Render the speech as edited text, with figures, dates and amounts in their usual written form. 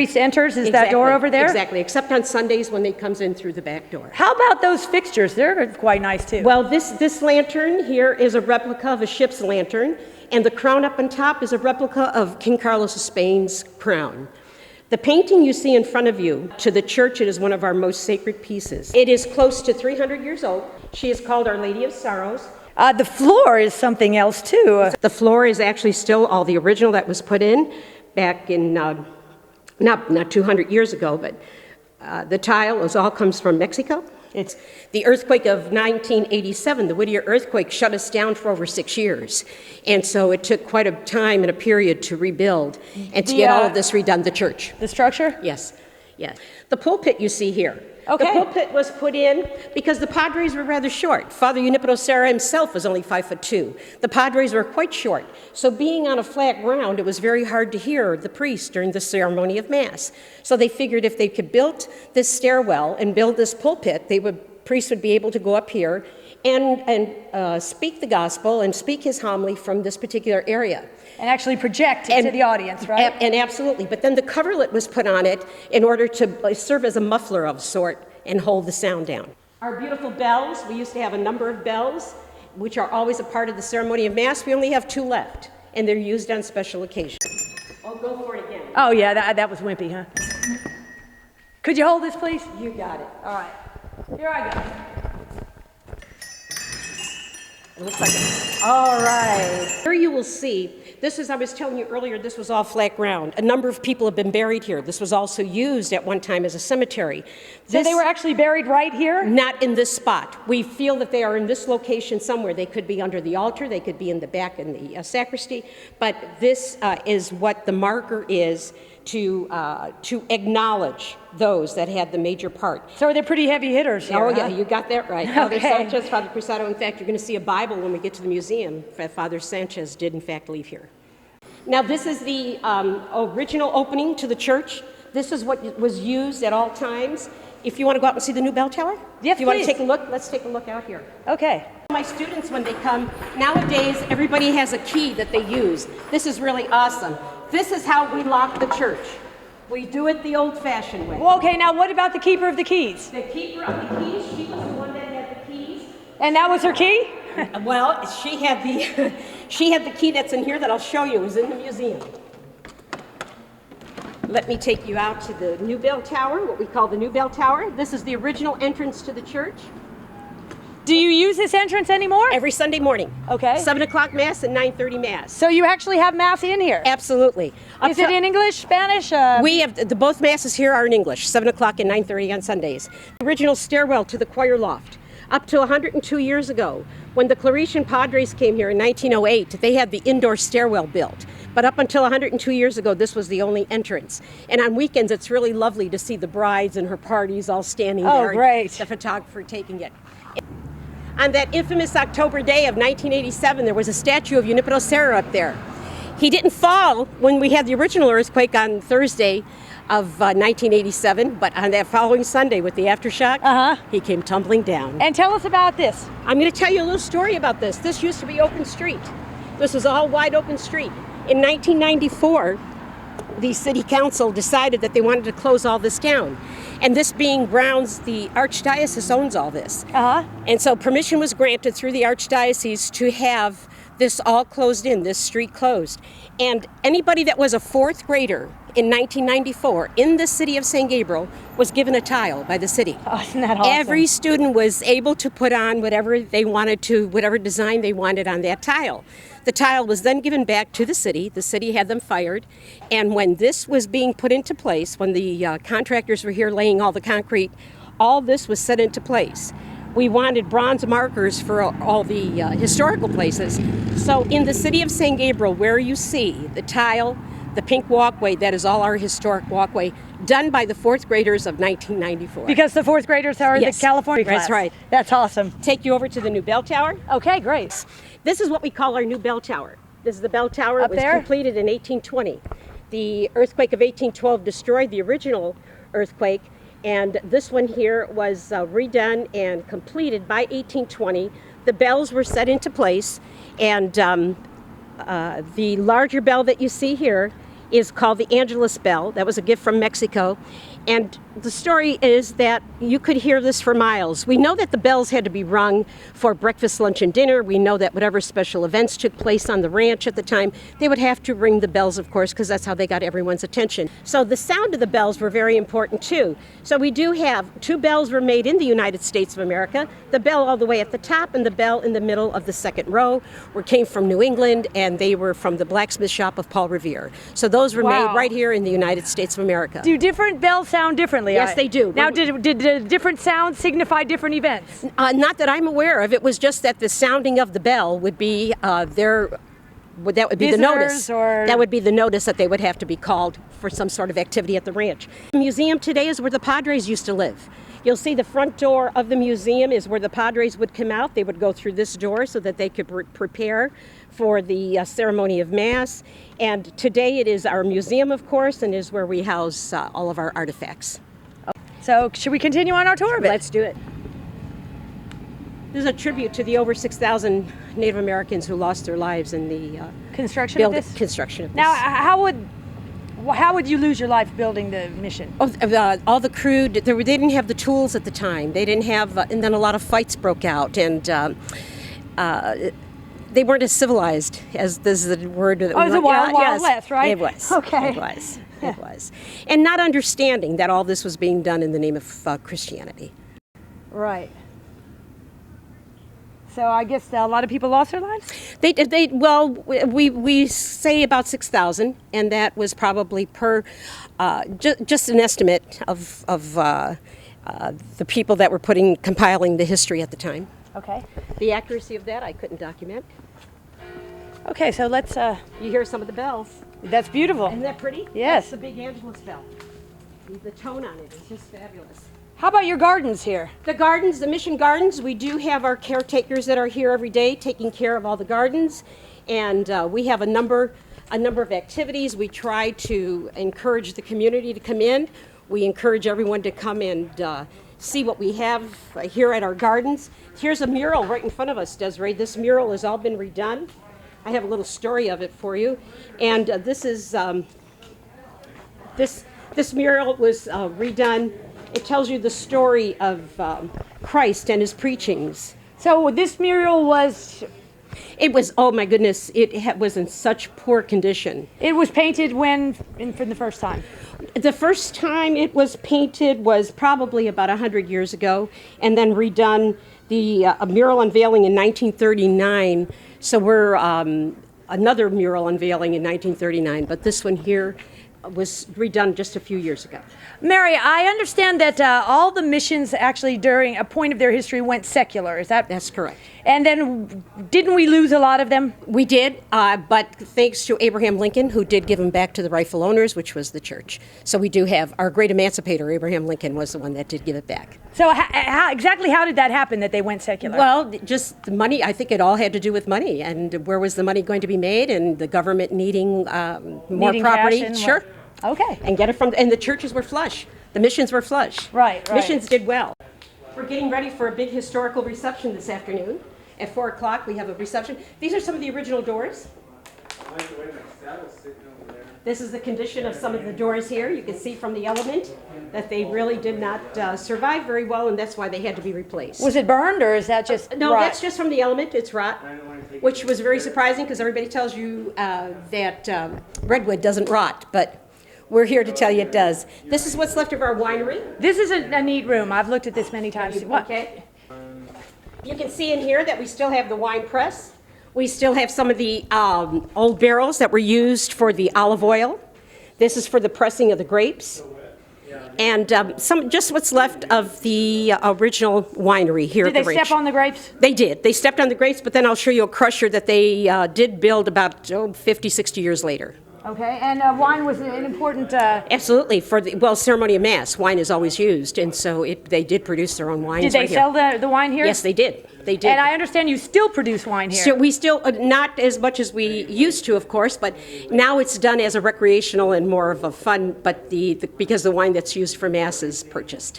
Priest enters, is that door over there? Exactly, except on Sundays when they comes in through the back door. How about those fixtures? They're quite nice too. Well, this lantern here is a replica of a ship's lantern, and the crown up on top is a replica of King Carlos of Spain's crown. The painting you see in front of you, to the church, it is one of our most sacred pieces. It is close to 300 years old. She is called Our Lady of Sorrows. The floor is something else too. The floor is actually still all the original that was put in back in, not 200 years ago, but the tile all comes from Mexico. It's the earthquake of 1987, the Whittier earthquake, shut us down for over 6 years. And so it took quite a time and a period to rebuild and to get all of this redone, the church. The structure? Yes, yes. The pulpit you see here. Okay. The pulpit was put in because the padres were rather short. Father Junipero Serra himself was only 5'2". The padres were quite short. So being on a flat ground, it was very hard to hear the priest during the ceremony of Mass. So they figured if they could build this stairwell and build this pulpit, priests would be able to go up here and speak the gospel and speak his homily from this particular area. And actually project it to the audience, right? And absolutely. But then the coverlet was put on it in order to serve as a muffler of sort and hold the sound down. Our beautiful bells, we used to have a number of bells, which are always a part of the ceremony of Mass. We only have 2 left, and they're used on special occasions. I'll go for it again. Oh yeah, that was wimpy, huh? Could you hold this, please? You got it. All right. Here I go. It looks like it. All right. Here you will see, this is, I was telling you earlier, this was all flat ground. A number of people have been buried here. This was also used at one time as a cemetery. So they were actually buried right here? Not in this spot. We feel that they are in this location somewhere. They could be under the altar, they could be in the back in the sacristy, but this is what the marker is to acknowledge those that had the major part. So they're pretty heavy hitters here, Oh, huh? yeah, you got that right. Father Sanchez, Father Cruzado. In fact, you're going to see a Bible when we get to the museum. Father Sanchez did, in fact, leave here. Now, this is the original opening to the church. This is what was used at all times. If you want to go out and see the new bell tower? Yes, if you want to take a look, let's take a look out here. Okay. My students, when they come, nowadays, everybody has a key that they use. This is really awesome. This is how we lock the church. We do it the old-fashioned way. Well, okay, now what about the keeper of the keys? The keeper of the keys, she was the one that had the keys. And that was her key? Well, she had the key that's in here that I'll show you. It was in the museum. Let me take you out to the new bell tower, what we call the new bell tower. This is the original entrance to the church. Do you use this entrance anymore? Every Sunday morning. Okay. 7 o'clock Mass and 9:30 Mass. So you actually have Mass in here? Absolutely. Is it in English, Spanish? We have, both Masses here are in English, 7 o'clock and 9:30 on Sundays. The original stairwell to the choir loft. Up to 102 years ago, when the Claretian Padres came here in 1908, they had the indoor stairwell built. But up until 102 years ago, this was the only entrance. And on weekends, it's really lovely to see the brides and her parties all standing there. Oh, great. The photographer taking it. On that infamous October day of 1987, there was a statue of Junipero Serra up there. He didn't fall when we had the original earthquake on Thursday of 1987, but on that following Sunday with the aftershock, he came tumbling down. And tell us about this. I'm going to tell you a little story about this. This used to be open street. This was all wide open street. In 1994, the city council decided that they wanted to close all this down. And this being grounds, the archdiocese owns all this. And so permission was granted through the archdiocese to have this all closed in, this street closed. And anybody that was a 4th grader in 1994 in the city of San Gabriel was given a tile by the city. Oh, isn't that awesome? Every student was able to put on whatever they wanted to, whatever design they wanted on that tile. The tile was then given back to the city. The city had them fired. And when this was being put into place, when the contractors were here laying all the concrete, all this was set into place. We wanted bronze markers for all the historical places. So in the city of San Gabriel, where you see the tile, the pink walkway, that is all our historic walkway, done by the 4th graders of 1994. Because the 4th graders are the California class. That's right. That's awesome. Take you over to the new bell tower. Okay, great. This is what we call our new bell tower. This is the bell tower. Up It was there? completed in 1820. The earthquake of 1812 destroyed the original earthquake, and this one here was redone and completed by 1820. The bells were set into place, and the larger bell that you see here is called the Angelus Bell. That was a gift from Mexico. And the story is that you could hear this for miles. We know that the bells had to be rung for breakfast, lunch, and dinner. We know that whatever special events took place on the ranch at the time, they would have to ring the bells, of course, because that's how they got everyone's attention. So the sound of the bells were very important, too. So we do have 2 bells were made in the United States of America. The bell all the way at the top and the bell in the middle of the second row came from New England, and they were from the blacksmith shop of Paul Revere. So those were made right here in the United States of America. Do different bells sound differently? Yes, they do. Now, did the different sounds signify different events? Not that I'm aware of. It was just that the sounding of the bell would be that would be the notice. That would be the notice that they would have to be called for some sort of activity at the ranch. The museum today is where the Padres used to live. You'll see the front door of the museum is where the Padres would come out. They would go through this door so that they could prepare for the ceremony of Mass. And today it is our museum, of course, and is where we house all of our artifacts. So should we continue on our tour of it? Let's do it. This is a tribute to the over 6,000 Native Americans who lost their lives in the construction of this? Construction of this. Now, how would you lose your life building the mission? All the crew, they didn't have the tools at the time. They didn't have, and then a lot of fights broke out, and they weren't as civilized as this is the word. That it was a wild west, right? It was. Okay. It was. It was. And not understanding that all this was being done in the name of Christianity. Right. So I guess a lot of people lost their lives? We say about 6,000, and that was probably per, just an estimate of the people that were compiling the history at the time. Okay. The accuracy of that I couldn't document. Okay, so let's... You hear some of the bells. That's beautiful. Isn't that pretty? Yes. That's the big Angelus bell. The tone on it is just fabulous. How about your gardens here? The gardens, the mission gardens, we do have our caretakers that are here every day taking care of all the gardens. And we have a number of activities. We try to encourage the community to come in. We encourage everyone to come and see what we have here at our gardens. Here's a mural right in front of us, Desiree. This mural has all been redone. I have a little story of it for you. And this is, this mural was redone. It tells you the story of Christ and his preachings. So this mural was... It was, oh my goodness, it was in such poor condition. It was painted when, for the first time? The first time it was painted was probably about 100 years ago, and then redone the mural unveiling in 1939. So we're another mural unveiling in 1939, but this one here was redone just a few years ago. Mary, I understand that all the missions actually during a point of their history went secular. Is that? That's correct. And then didn't we lose a lot of them? We did, but thanks to Abraham Lincoln, who did give them back to the rightful owners, which was the church. So we do have our great emancipator, Abraham Lincoln, was the one that did give it back. So exactly how did that happen, that they went secular? Well, just the money. I think it all had to do with money, and where was the money going to be made, and the government needing more property. Sure. Okay. And get it from, and the churches were flush. The missions were flush. Right. Missions did well. We're getting ready for a big historical reception this afternoon. At 4 o'clock, we have a reception. These are some of the original doors. This is the condition of some of the doors here. You can see from the element that they really did not survive very well, and that's why they had to be replaced. Was it burned, or is that just No, rot? That's just from the element. It's rot, which was very surprising because everybody tells you that redwood doesn't rot, but we're here to tell you it does. This is what's left of our winery. This is a neat room. I've looked at this many times. What? Okay. You can see in here that we still have the wine press. We still have some of the old barrels that were used for the olive oil. This is for the pressing of the grapes. And just what's left of the original winery here at the ranch. Did they step on the grapes? They did. They stepped on the grapes, but then I'll show you a crusher that they did build about 50, 60 years later. Okay, and wine was an important... Absolutely. For the ceremony of Mass, wine is always used, and so they did produce their own wines. Did they sell the wine here? Yes, they did. They did. And I understand you still produce wine here. So we still, not as much as we used to, of course, but now it's done as a recreational and more of a fun, but because the wine that's used for Mass is purchased.